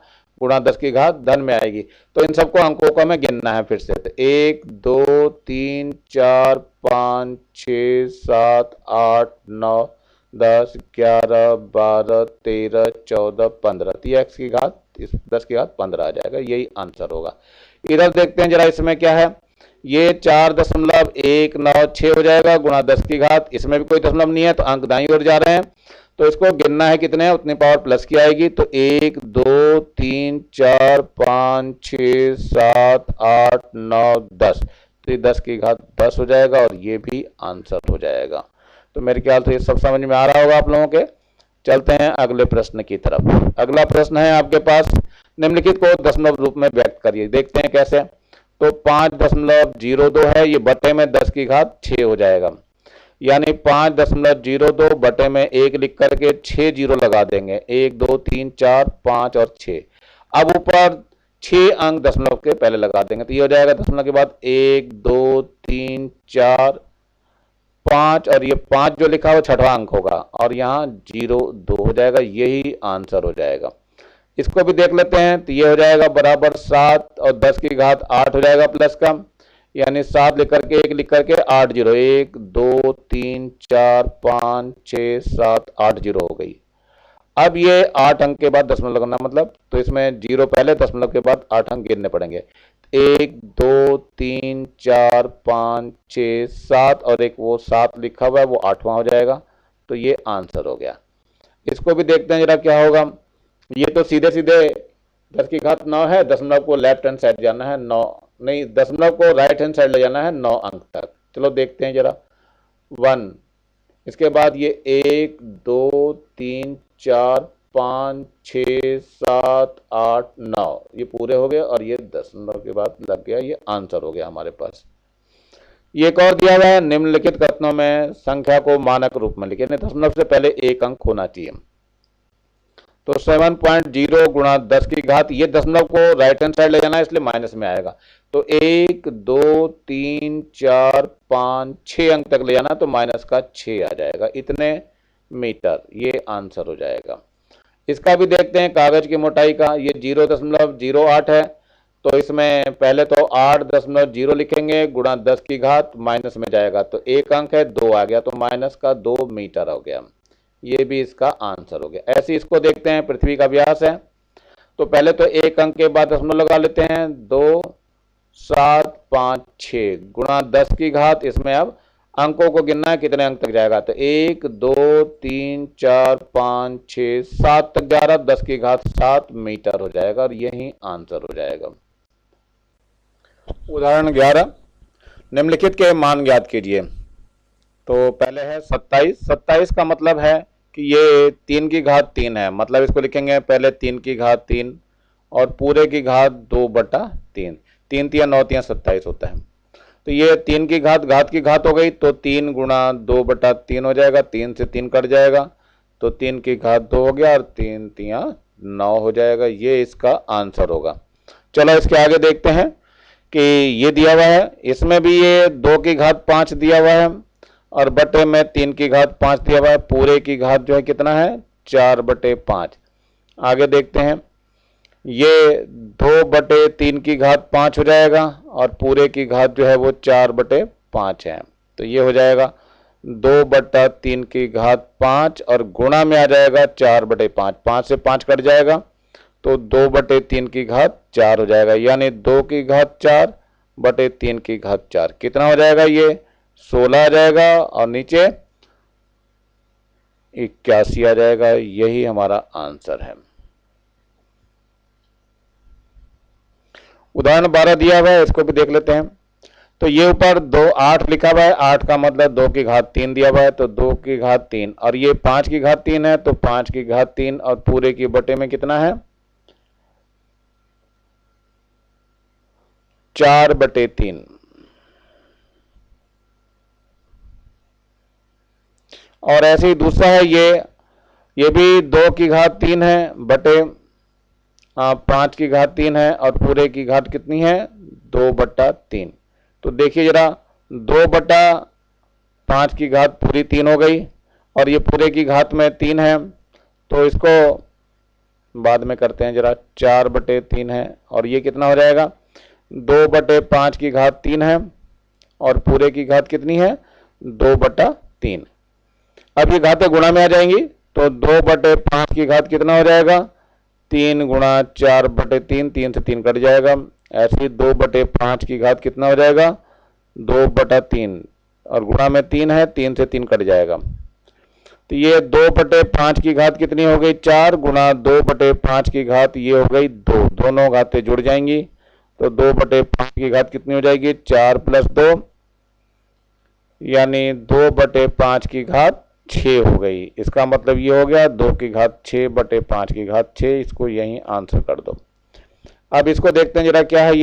गुणा 10 की घात धन में आएगी। तो इन सबको अंकों को हमें गिनना है फिर से। तो 1 2 3 4 5 6 7 8 9 10 11 12 13 14 15, तो x की घात 10 की घात 15 आ जाएगा। यही आंसर होगा। इधर देखते हैं जरा, इसमें क्या है, ये 4.196 हो जाएगा गुणा 10 की घात, इसमें भी कोई दशमलव नहीं है तो अंक दाईं ओर जा रहे हैं, तो इसको गिनना है कितने हैं, उतनी पावर प्लस की आएगी। तो 1 2 3 4 5 6 7 8 9 10, तो ये 10 की घात 10 हो जाएगा और ये भी आंसर हो जाएगा। तो मेरे ख्याल से ये सब समझ में आ रहा होगा आप लोगों के। चलते हैं अगले प्रश्न की तरफ। अगला प्रश्न है आपके पास, निम्नलिखित को दशमलव रूप में व्यक्त करिए। देखते हैं कैसे। तो 5.02 है, ये बटे में 10 की घात 6 हो जाएगा, यानी 5.02 बटे में 1 लिख करके 6 जीरो लगा देंगे, 1 2 3 4 5 और 6। अब ऊपर 6 अंक दशमलव के पहले लगा देंगे, तो ये हो जाएगा दशमलव के बाद 1 2 3 4 5 और ये 5 जो लिखा है वो छठवां अंक होगा और यहाँ 0 2 हो जाएगा। यही आंसर हो जाएगा। इसको भी देख लेते हैं। तो ये हो जाएगा बराबर 7 और 10 की घात 8 हो जाएगा प्लस का, यानी 7 लिख करके 1 लिख करके 8 जीरो, 1 2 3 4 5 6 7 8 जीरो हो गई। अब ये 8 अंक के बाद दशमलव लगाना, मतलब तो इसमें 0 पहले दशमलव के बाद 8 अंक गिनने पड़ेंगे। 1 2 3 4 5 6 7 और एक वो 7 लिखा हुआ है वो 8वां हो जाएगा। तो ये आंसर हो गया। इसको भी देखते हैं जरा क्या होगा। ये तो सीधे सीधे 10 की घात 9 है, दशमलव को लेफ्ट हैंड साइड जाना है, 9 नहीं दशमलव को राइट हैंड साइड ले जाना है 9 अंक तक। चलो देखते हैं जरा। 1, इसके बाद ये 1 2 3 4 5 6 7 8 9, ये पूरे हो गए और ये दशमलव के बाद लग गया। ये आंसर हो गया हमारे पास। ये एक और दिया हुआ है, निम्नलिखित कथनों में संख्या को मानक रूप में लिखे, दशमलव से पहले एक अंक होना चाहिए। तो 7.0 गुणा 10 की घात, ये दशमलव को राइट हैंड साइड ले जाना है इसलिए माइनस में आएगा। तो 1 2 3 4 5 6 अंक तक ले जाना, तो माइनस का 6 आ जाएगा, इतने मीटर। ये आंसर हो जाएगा। इसका भी देखते हैं कागज की मोटाई का। ये 0.08 है, तो इसमें पहले तो 8.0 लिखेंगे गुणा 10 की घात, माइनस में जाएगा तो एक अंक है 2 आ गया, तो माइनस का 2 मीटर हो गया। ये भी इसका आंसर हो गया। ऐसे इसको देखते हैं, पृथ्वी का व्यास है, तो पहले तो एक अंक के बाद दशमलव लगा लेते हैं, 2 7 5 6 गुणा 10 की घात, इसमें अब अंकों को गिनना है कितने अंक तक जाएगा। तो 1 2 3 4 5 6 7 तक 11, 10 की घात 7 मीटर हो जाएगा और यही आंसर हो जाएगा। उदाहरण 11, निम्नलिखित के मान ज्ञात कीजिए। तो पहले है 27। 27 का मतलब है कि ये 3 की घात 3 है, मतलब इसको लिखेंगे पहले 3 की घात 3 और पूरे की घात 2/3, 3 3 9 3 27 होता है। तो ये 3 की घात की घात हो गई, तो 3 गुणा 2/3 हो जाएगा, 3 से 3 कट जाएगा, तो 3 की घात 2 हो गया और 3 3 9 हो जाएगा। ये इसका आंसर होगा। चलो इसके आगे देखते हैं कि ये दिया हुआ है, इसमें भी ये 2 की घात 5 दिया हुआ है और बटे में 3 की घात 5 दिया हुआ है, पूरे की घात जो है कितना है 4/5। आगे देखते हैं, ये 2/3 की घात 5 हो जाएगा और पूरे की घात जो है वो 4/5 है, तो ये हो जाएगा 2/3 की घात 5 और गुणा में आ जाएगा 4/5, 5 से 5 कट जाएगा, तो 2/3 की घात 4 हो जाएगा, यानी 2 की घात 4/3 की घात 4 कितना हो जाएगा, ये 16 आ जाएगा और नीचे 81 आ जाएगा। यही हमारा आंसर है। उदाहरण 12 दिया हुआ है, इसको भी देख लेते हैं। तो ये ऊपर 2 8 लिखा हुआ है, 8 का मतलब 2 की घात 3 दिया हुआ है, तो 2 की घात 3, और ये 5 की घात 3 है, तो 5 की घात 3, और पूरे की बटे में कितना है 4/3। और ऐसे ही दूसरा है, ये भी 2 की घात 3 है बटे 5 की घात 3 है, और पूरे की घात कितनी है 2/3। तो देखिए जरा, 2/5 की घात पूरी 3 हो गई, और ये पूरे की घात में 3 है, तो इसको बाद में करते हैं जरा। 4/3 है, और ये कितना हो जाएगा 2/5 की घात 3 है, और पूरे की घात कितनी है 2/3। अब ये घातें गुणा में आ जाएंगी, तो 2/5 की घात कितना हो जाएगा 3 गुणा 4/3, 3 से 3 कट जाएगा। ऐसे ही 2/5 की घात कितना हो जाएगा 2/3, और गुणा में 3 है, 3 से 3 कट जाएगा। तो ये 2/5 की घात कितनी हो गई 4 गुणा 2/5 की घात ये हो गई 2, दोनों घातें जुड़ जाएंगी, तो 2/5 की घात कितनी हो जाएगी 4 + 2, यानी 2/5 की घात 6 हो गई। इसका मतलब ये हो गया 2 की घात 6/5 की घात 6, इसको यहीं आंसर कर दो। अब इसको देखते हैं जरा, क्या है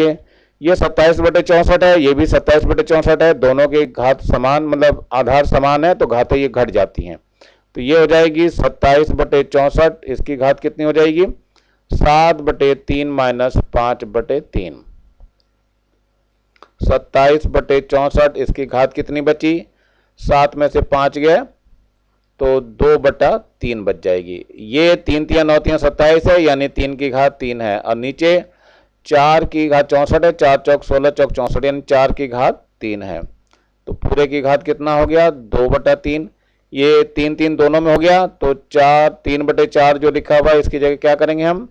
ये 27/64 है, ये भी 27/64 है, दोनों की घात समान, मतलब आधार समान है, तो घातें ये घट जाती हैं। तो ये हो जाएगी 27/64, इसकी घात कितनी हो जाएगी 7/3 - 5/3। 27/64, इसकी घात कितनी बची 7 में से 5 गए, तो 2/3 बच जाएगी। ये 3 × 9 = 27 है, यानी 3 की घात 3 है, और नीचे 4 की घात 64 है, 4 × 4 = 16, 4 × 64, यानी 4 की घात 3 है। तो पूरे की घात कितना हो गया 2/3, ये 3 3 दोनों में हो गया, तो 3/4 जो लिखा हुआ है इसकी जगह क्या करेंगे हम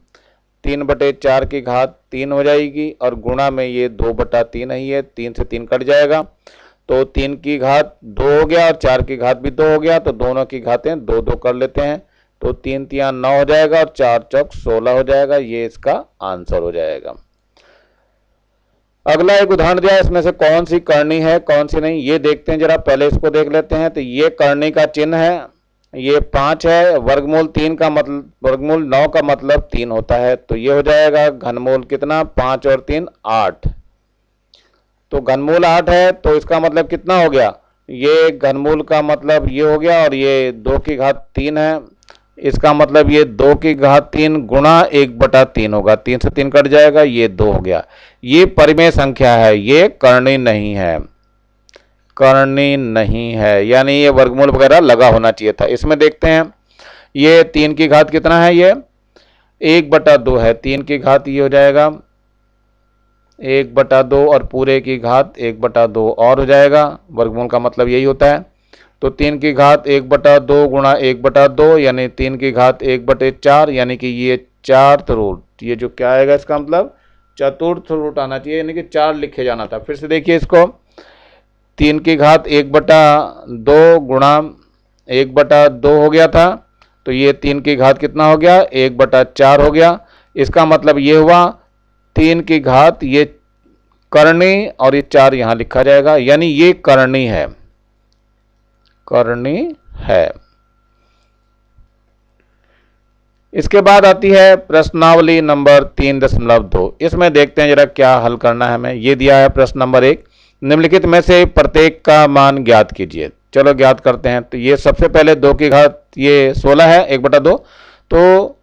3/4 की घात 3 हो जाएगी, और गुणा में ये 2/3 ही है, 3 से 3 कट जाएगा, तो 3 की घात 2 हो गया, और 4 की घात भी 2 हो गया, तो दोनों की घातें 2 2 कर लेते हैं, तो 3 × 3 = 9 हो जाएगा, और 4 × 4 = 16 हो जाएगा। ये इसका आंसर हो जाएगा। अगला एक उदाहरण दिया है, इसमें से कौन सी करनी है कौन सी नहीं, ये देखते हैं जरा। पहले इसको देख लेते हैं। तो ये करनी का चिन्ह है, ये 5 है, वर्गमूल 3 का मतलब, वर्गमूल 9 का मतलब 3 होता है, तो ये हो जाएगा घनमूल कितना 5 और 3 8। तो घनमूल 8 है, तो इसका मतलब कितना हो गया, ये घनमूल का मतलब ये हो गया, और ये 2 की घात 3 है, इसका मतलब ये 2 की घात 3 गुणा 1/3 होगा, 3 से 3 कट जाएगा, ये 2 हो गया। ये परिमेय संख्या है, ये करनी नहीं है, करनी नहीं है, यानी ये वर्गमूल वगैरह लगा होना चाहिए था। इसमें देखते हैं, ये 3 की घात कितना है, ये 1/2 है, 3 की घात ये हो जाएगा 1/2, और पूरे की घात 1/2 और हो जाएगा, वर्गमूल का मतलब यही होता है। तो 3 की घात 1/2 गुणा 1/2, यानी 3 की घात 1/4, यानी कि ये 4th रूट, ये जो क्या आएगा इसका मतलब चतुर्थ रूट आना चाहिए, यानी कि 4 लिखे जाना था। फिर से देखिए इसको, 3 की घात 1/2 गुणा 1/2 हो गया था, तो ये 3 की घात कितना हो गया 1/4 हो गया। इसका मतलब ये हुआ 3 की घात ये करनी, और ये 4 यहाँ लिखा जाएगा, यानी ये करनी है, करनी है। इसके बाद आती है प्रश्नावली नंबर 3.2। इसमें देखते हैं जरा क्या हल करना है हमें। ये दिया है प्रश्न नंबर 1, निम्नलिखित में से प्रत्येक का मान ज्ञात कीजिए। चलो ज्ञात करते हैं। तो ये सबसे पहले 2 की घात ये 16 है 1/2, तो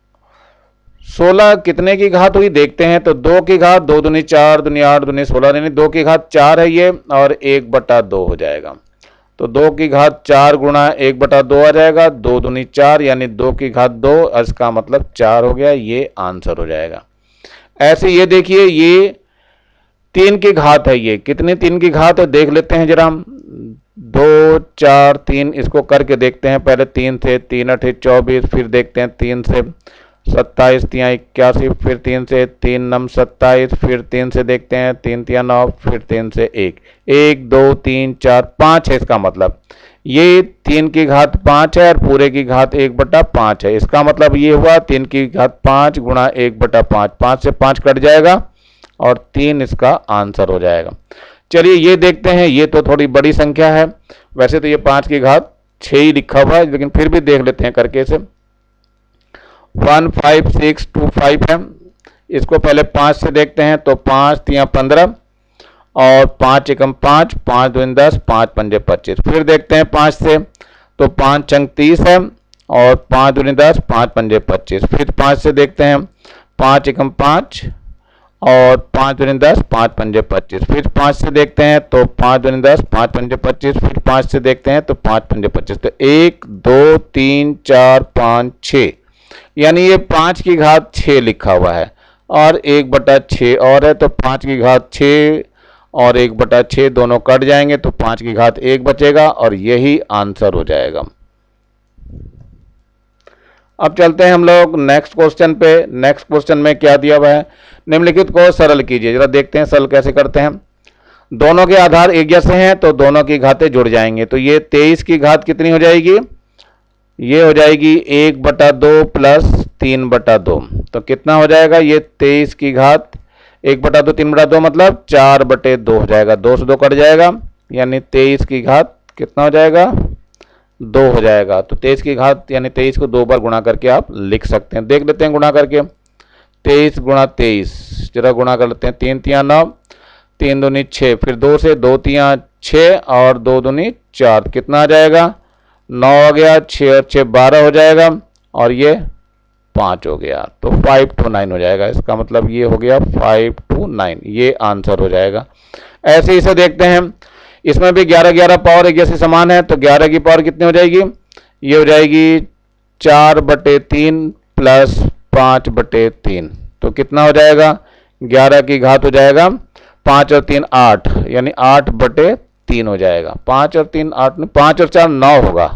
16 कितने की घात हुई देखते हैं। तो 2 की घात 2 दूनी 4 दूनी 8 दूनी 16, यानी 2 की घात 4 है ये, और 1/2 हो जाएगा। तो 2 की घात 4 गुणा 1/2 आ जाएगा, 2 दूनी 4, यानी 2 की घात 2, इसका मतलब 4 हो गया, ये आंसर हो जाएगा। ऐसे ये देखिए, ये 3 की घात है, ये कितनी 3 की घात है देख लेते हैं जरा हम। 2 4 3 इसको करके देखते हैं। पहले 3 से 3 8 24, फिर देखते हैं 3 से 27 3 81, फिर 3 से 3 9 27, फिर 3 से देखते हैं 3 3 9, फिर 3 से 1 1 2 3 4 5 है। इसका मतलब ये 3 की घात 5 है, और पूरे की घात 1/5 है। इसका मतलब ये हुआ 3 की घात 5 गुणा 1/5, 5 से 5 कट जाएगा, और 3 इसका आंसर हो जाएगा। चलिए ये देखते हैं, ये तो थोड़ी बड़ी संख्या है, वैसे तो ये 5 की घात 6 ही लिखा हुआ है, लेकिन फिर भी देख लेते हैं करके इसे। 15625 है, इसको पहले 5 से देखते हैं, तो 5 3 15 और 5 एकम 5, 5 2 10, 5 पंजे 25। फिर देखते हैं 5 से, तो 5 चंग 30 है और 5 दूनी 10, 5 पंजे 25। फिर 5 से देखते हैं, 5 एकम 5 और 5 दूनी 10, 5 पंजे 25। फिर 5 से देखते हैं, तो 5 दूनी 10, 5 पंजे 25। फिर 5 से देखते हैं, तो 5 पंजे 25। तो 1 2 3 4 5 6, यानी ये 5 की घात 6 लिखा हुआ है और 1/6 और है, तो 5 की घात 6 और 1/6 दोनों कट जाएंगे, तो 5 की घात 1 बचेगा और यही आंसर हो जाएगा। अब चलते हैं हम लोग नेक्स्ट क्वेश्चन पे। नेक्स्ट क्वेश्चन में क्या दिया हुआ है, निम्नलिखित को सरल कीजिए। जरा देखते हैं सरल कैसे करते हैं। दोनों के आधार एक जैसे हैं तो दोनों की घातें जुड़ जाएंगे, तो ये 23 की घात कितनी हो जाएगी, ये हो जाएगी 1/2 प्लस 3/2। तो कितना हो जाएगा, ये 23 की घात 1/2 3/2 मतलब 4/2 हो जाएगा, 2 से 2 कट जाएगा, यानी 23 की घात कितना हो जाएगा, 2 हो जाएगा। तो 23 की घात यानी 23 को 2 बार गुणा करके आप लिख सकते हैं। देख लेते हैं गुणा करके, 23 गुणा 23, जरा गुणा कर लेते हैं। 3 3 9, 3 दूनी 6, फिर 2 से 2 3 6 और 2 दूनी 4, कितना आ जाएगा, 9 हो गया, 6 और 6 12 हो जाएगा और ये 5 हो गया, तो 5 to 9 हो जाएगा। इसका मतलब ये हो गया 5 to 9, ये आंसर हो जाएगा। ऐसे इसे देखते हैं, इसमें भी 11 11 पावर एक जैसे समान है, तो 11 की पावर कितनी हो जाएगी, ये हो जाएगी 4/3 प्लस 5/3, तो कितना हो जाएगा, 11 की घात हो जाएगा 5 और 3 8, यानी 8/3 हो जाएगा। 5 और 3 8, 5 और 4 9 होगा,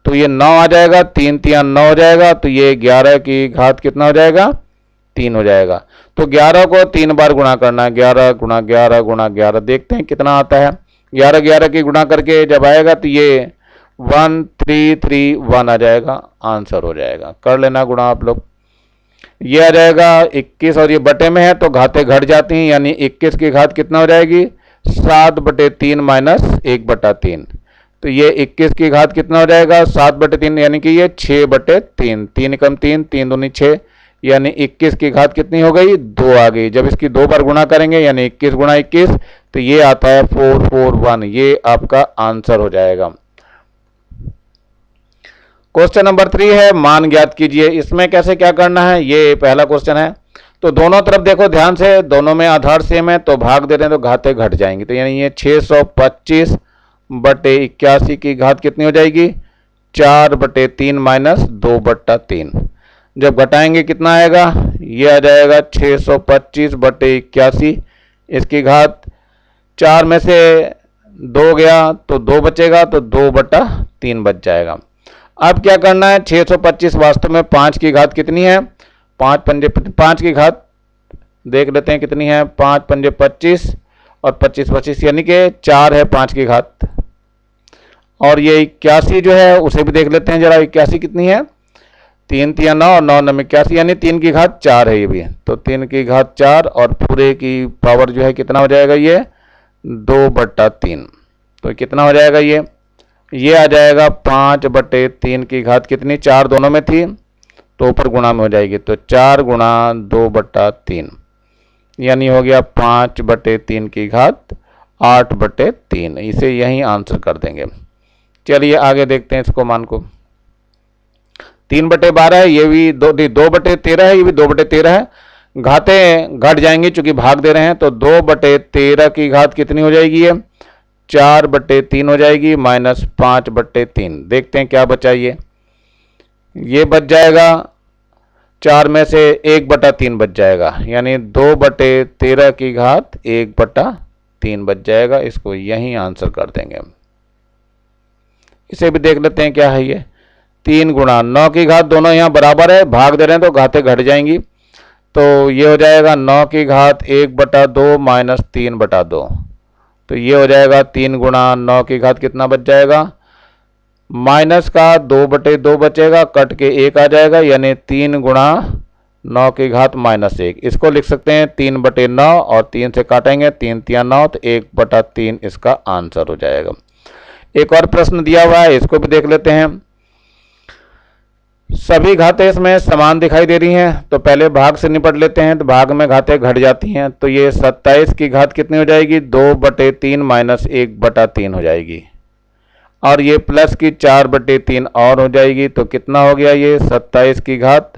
तो ये 9 आ जाएगा, 3 3 9 हो जाएगा, तो ये 11 की घात कितना हो जाएगा, 3 हो जाएगा। तो 11 को 3 बार गुणा करना है, 11 गुणा 11 गुणा 11, देखते हैं कितना आता है। 11 11 की गुणा करके जब आएगा तो ये 1331 आ जाएगा, आंसर हो जाएगा। कर लेना गुणा आप लोग, ये आ जाएगा 21 और ये बटे में है तो घातें घट जाती हैं, यानी 21 की घात कितना हो जाएगी, 7/3 माइनस 1/3, तो ये 21 की घात कितना हो जाएगा, 7/3, यानी कि ये 6/3, 3 कम 3, 3 दूनी 6, यानी 21 की घात कितनी हो गई, 2 आ गई। जब इसकी 2 बार गुणा करेंगे यानी 21 गुणा 21, तो ये आता है 441, ये आपका आंसर हो जाएगा। क्वेश्चन नंबर 3 है, मान ज्ञात कीजिए। इसमें कैसे क्या करना है, ये पहला क्वेश्चन है। तो दोनों तरफ देखो ध्यान से, दोनों में आधार सेम है तो भाग दे रहे हैं तो घातें घट जाएंगी, तो यानी ये 625/81 की घात कितनी हो जाएगी, 4/3 माइनस 2/3। जब घटाएंगे कितना आएगा, ये आ जाएगा 625/81, इसकी घात 4 में से 2 गया तो 2 बचेगा, तो 2/3 बच जाएगा। अब क्या करना है, 625 वास्तव में 5 की घात कितनी है, 5 पंजे 5 की घात देख लेते हैं कितनी है, 5 पंजे 25 और 25 25, यानी कि 4 है 5 की घात। और ये 81 जो है उसे भी देख लेते हैं जरा, 81 कितनी है, 3 3 9 और 9 9 81, यानी 3 की घात 4 है ये भी, तो 3 की घात 4 और पूरे की पावर जो है कितना हो जाएगा, ये 2/3, तो कितना हो जाएगा, ये आ जाएगा 5/3 की घात कितनी, 4 दोनों में थी तो ऊपर गुणा में हो जाएगी, तो 4 गुणा 2/3, यानी हो गया 5/3 की घात 8/3, इसे यही आंसर कर देंगे। चलिए आगे देखते हैं इसको, मान को 3/12 है, ये भी 2/13 है, ये भी 2/13 है। घातें घट जाएंगी चूंकि भाग दे रहे हैं, तो 2/13 की घात कितनी हो जाएगी, ये 4/3 हो जाएगी माइनस 5/3। देखते हैं क्या बचा, ये बच जाएगा 4 में से 1/3 बच जाएगा, यानी 2/13 की घात 1/3 बच जाएगा। इसको यही आंसर कर देंगे। इसे भी देख लेते हैं क्या है, ये 3 गुणा 9 की घात, दोनों यहाँ बराबर है, भाग दे रहे हैं तो घातें घट जाएंगी, तो ये हो जाएगा 9 की घात 1/2 माइनस 3/2, तो ये हो जाएगा 3 गुणा 9 की घात कितना बच जाएगा, माइनस का 2/2 बचेगा, कट के 1 आ जाएगा, यानी 3 गुणा 9 की घात -1। इसको लिख सकते हैं 3/9 और 3 से काटेंगे, 3 तिया 9 तो 1/3 इसका आंसर हो जाएगा। एक और प्रश्न दिया हुआ है, इसको भी देख लेते हैं। सभी घातें इसमें समान दिखाई दे रही हैं, तो पहले भाग से निपट लेते हैं। तो भाग में घातें घट जाती हैं, तो ये 27 की घात कितनी हो जाएगी? 2/3 - 1/3 हो जाएगी। और ये प्लस की 4/3 और हो जाएगी, तो कितना हो गया ये 27 की घात?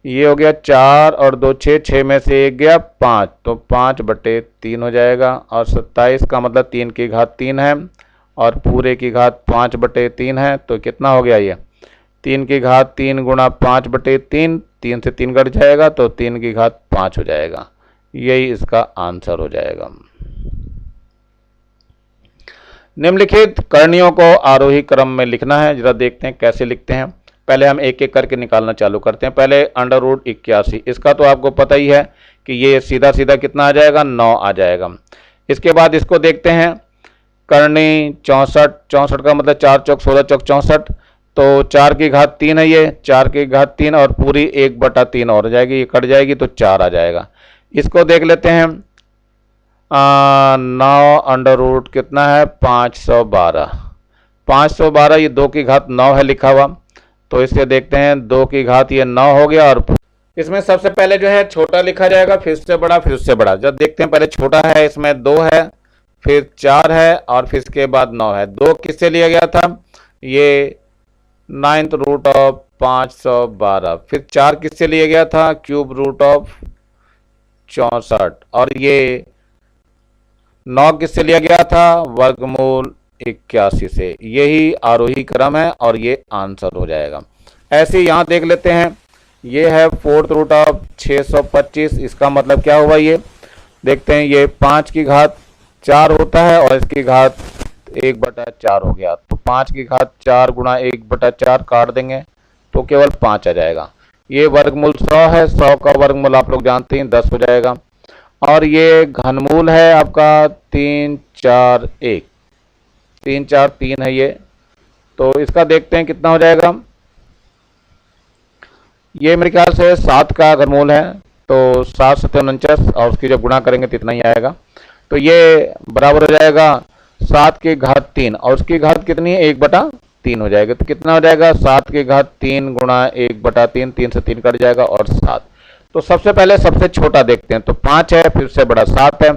ये हो गया 4 और 2 6, 6 में से 1 गया 5, तो 5/3 हो जाएगा। और 27 का मतलब 3 की घात 3 है और पूरे की घात 5/3 है, तो कितना हो गया ये? 3 की घात 3 गुणा 5/3, 3 से 3 कट जाएगा तो 3 की घात 5 हो जाएगा। यही इसका आंसर हो जाएगा। निम्नलिखित करणियों को आरोही क्रम में लिखना है। जरा देखते हैं कैसे लिखते हैं। पहले हम एक एक करके निकालना चालू करते हैं। पहले √81, इसका तो आपको पता ही है कि ये सीधा सीधा कितना आ जाएगा? 9 आ जाएगा। इसके बाद इसको देखते हैं करनी 64, 64 का मतलब 4 चौक 16 चौक 64, तो 4 की घात 3 है, ये 4 की घात 3 और पूरी 1/3 और हो जाएगी, ये कट जाएगी तो 4 आ जाएगा। इसको देख लेते हैं 9 अंडर रूट कितना है? 512, 512 ये 2 की घात 9 है लिखा हुआ, तो इसे देखते हैं 2 की घात ये 9 हो गया। और इसमें सबसे पहले जो है छोटा लिखा जाएगा, फिर उससे बड़ा, फिर उससे बड़ा। जब देखते हैं पहले छोटा है, इसमें 2 है, फिर 4 है और फिर इसके बाद 9 है। 2 किससे लिया गया था? ये 9th रूट ऑफ 512। फिर 4 किससे लिया गया था? Cube root of 64। और ये 9 किससे लिया गया था? वर्गमूल 81 से। यही आरोही क्रम है और ये आंसर हो जाएगा। ऐसे यहाँ देख लेते हैं, ये है 4th रूट ऑफ 625। इसका मतलब क्या हुआ? ये देखते हैं, ये 5 की घात 4 होता है और इसकी घात 1/4 हो गया, तो 5 की घात 4 गुणा 1/4 काट देंगे तो केवल 5 आ जाएगा। ये वर्गमूल 100 है, 100 का वर्गमूल आप लोग जानते हैं 10 हो जाएगा। और ये घनमूल है आपका 3 4 1, 3 4 3 है ये, तो इसका देखते हैं कितना हो जाएगा। ये मेरे ख्याल से 7 का घनमूल है, तो 7 7 49 और उसकी जब गुणा करेंगे तो इतना ही आएगा। तो ये बराबर हो जाएगा 7 की घात 3 और उसकी घात कितनी है? 1/3 हो जाएगा। तो कितना हो जाएगा? 7 की घात 3 गुणा 1/3, 3 से 3 कट जाएगा और 7। तो सबसे पहले सबसे छोटा देखते हैं, तो 5 है, फिर से बड़ा 7 है।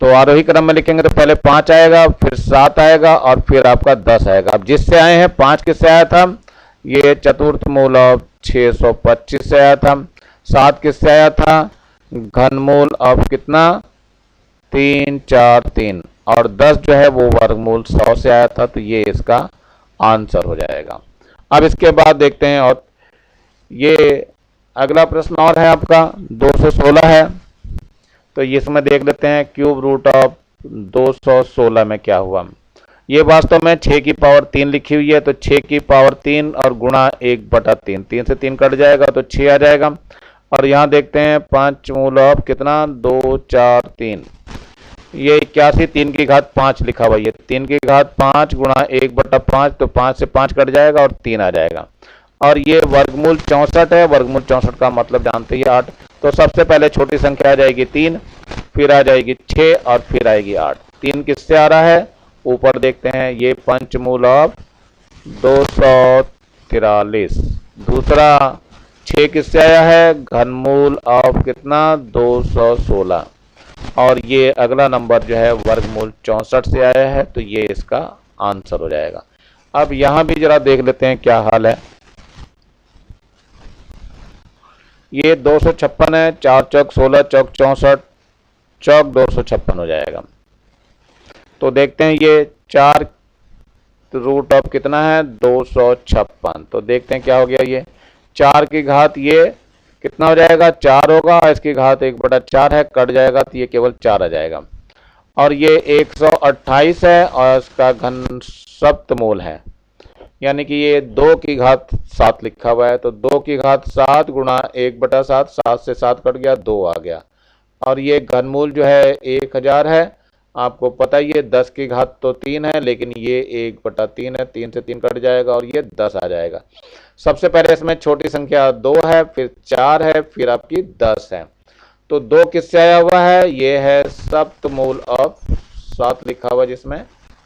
तो आरोही क्रम में लिखेंगे तो पहले 5 आएगा, फिर 7 आएगा और फिर आपका 10 आएगा। अब जिससे आए हैं 5 किससे आया था? ये चतुर्थ मूल ऑफ 625 से आया था। 7 किससे आया था? घनमूल ऑफ कितना? 3 4 3। और 10 जो है वो वर्गमूल 100 से आया था, तो ये इसका आंसर हो जाएगा। अब इसके बाद देखते हैं, और ये अगला प्रश्न और है आपका 216 है, तो इसमें देख लेते हैं क्यूब रूट ऑफ 216 में क्या हुआ। ये वास्तव में 6 की पावर 3 लिखी हुई है, तो 6 की पावर 3 और गुणा 1/3, 3 से 3 कट जाएगा तो 6 आ जाएगा। और यहाँ देखते हैं 5 मूल ऑफ कितना? 2 4 3, ये 81, 3 की घात 5 लिखा हुआ, ये 3 की घात 5 गुणा 1/5, तो 5 से 5 कट जाएगा और 3 आ जाएगा। और ये वर्गमूल 64 है, वर्गमूल 64 का मतलब जानते ही 8। तो सबसे पहले छोटी संख्या आ जाएगी 3, फिर आ जाएगी 6 और फिर आएगी 8। 3 किससे आ रहा है? ऊपर देखते हैं, ये पंचमूल ऑफ 243। दूसरा 6 किससे आया है? घनमूल ऑफ कितना? 216। और ये अगला नंबर जो है वर्गमूल 64 से आया है, तो ये इसका आंसर हो जाएगा। अब यहां भी जरा देख लेते हैं क्या हाल है। ये 256 है, 4 चौक 16 चौक 64 चौक 256 हो जाएगा। तो देखते हैं ये 4 रूट ऑफ कितना है? 256। तो देखते हैं क्या हो गया। ये 4 की घात ये कितना हो जाएगा? 4 होगा, इसकी घात 1/4 है, कट जाएगा तो ये केवल 4 आ जाएगा। और ये 128 है और इसका घन सप्तमूल है, यानी कि ये 2 की घात 7 लिखा हुआ है, तो 2 की घात 7 गुणा 1/7, 7 से 7 कट गया, 2 आ गया। और ये घनमूल जो है 1000 है, आपको पता ही है 10 की घात तो 3 है, लेकिन ये 1/3 है, 3 से 3 कट जाएगा और ये 10 आ जाएगा। सबसे पहले इसमें छोटी संख्या 2 है, फिर 4 है, फिर आपकी 10 है। तो 2 किससे आया हुआ है? ये है सप्तमूल ऑफ 7 लिखा हुआ जिसमें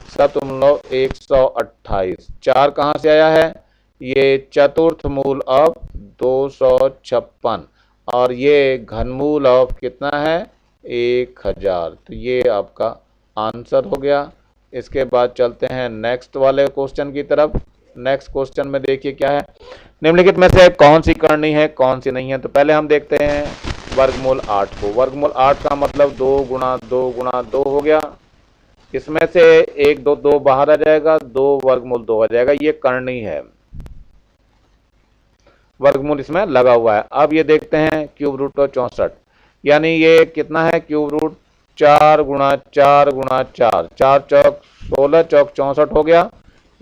सप्तमूल ऑफ 128। 4 कहाँ से आया है? ये चतुर्थ मूल ऑफ 256 और ये घनमूल ऑफ कितना है? 1000। तो ये आपका आंसर हो गया। इसके बाद चलते हैं नेक्स्ट वाले क्वेश्चन की तरफ। नेक्स्ट क्वेश्चन में देखिए क्या है, निम्नलिखित में से कौन सी करनी है कौन सी नहीं है। तो पहले हम देखते हैं वर्गमूल 8 को। वर्गमूल 8 का मतलब 2 गुणा 2 गुणा 2 हो गया। इसमें से 1 2 2 बाहर आ जाएगा, 2 वर्गमूल 2 आ जाएगा। ये करनी है, वर्गमूल इसमें लगा हुआ है। अब ये देखते हैं क्यूब रूट ऑफ 64, यानी ये कितना है? क्यूब रूट 4 गुणा 4 गुणा 4, 4 चौक 16 चौक 64 हो गया।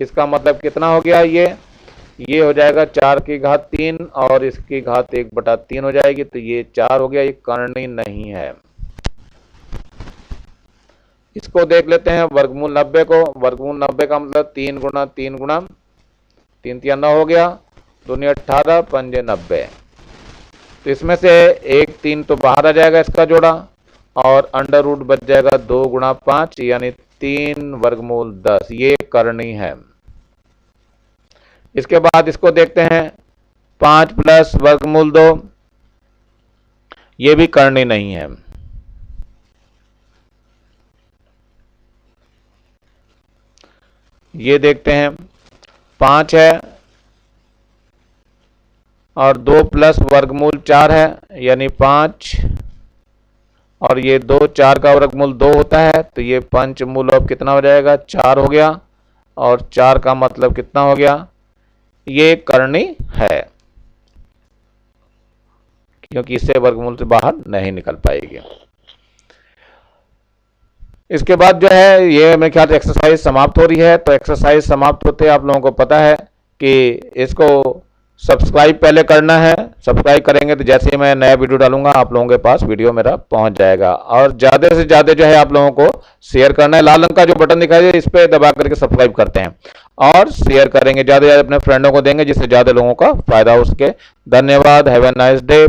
इसका मतलब कितना हो गया? ये हो जाएगा 4 की घात 3 और इसकी घात 1/3 हो जाएगी। तो ये 4 हो गया, ये करनी नहीं है। इसको देख लेते हैं वर्गमूल 90 को। वर्गमूल 90 का मतलब 3 गुणा 3 गुणा 3 3 9 हो गया, 2 18 5 90। तो इसमें से 1 3 तो बाहर आ जाएगा इसका जोड़ा और अंडर रूट बच जाएगा 2 गुणा 5 यानी 3 वर्गमूल 10। ये करनी है। इसके बाद इसको देखते हैं 5 प्लस वर्गमूल 2, ये भी करनी नहीं है। ये देखते हैं 5 है और 2 प्लस वर्गमूल 4 है यानी 5 और ये 2 4 का वर्गमूल 2 होता है। तो ये पंचमूल ऑफ कितना हो जाएगा? 4 हो गया और 4 का मतलब कितना हो गया? ये करनी है क्योंकि इससे वर्गमूल से बाहर नहीं निकल पाएगी। इसके बाद जो है ये मेरे ख्याल से एक्सरसाइज समाप्त हो रही है। तो एक्सरसाइज समाप्त होते आप लोगों को पता है कि इसको सब्सक्राइब पहले करना है। सब्सक्राइब करेंगे तो जैसे ही मैं नया वीडियो डालूंगा आप लोगों के पास वीडियो मेरा पहुंच जाएगा। और ज़्यादा से ज़्यादा जो है आप लोगों को शेयर करना है। लाल रंग का जो बटन दिखाई दे इस पर दबा करके सब्सक्राइब करते हैं और शेयर करेंगे, ज़्यादा से ज़्यादा अपने फ्रेंडों को देंगे जिससे ज़्यादा लोगों का फायदा हो सके। धन्यवाद। Have a nice day.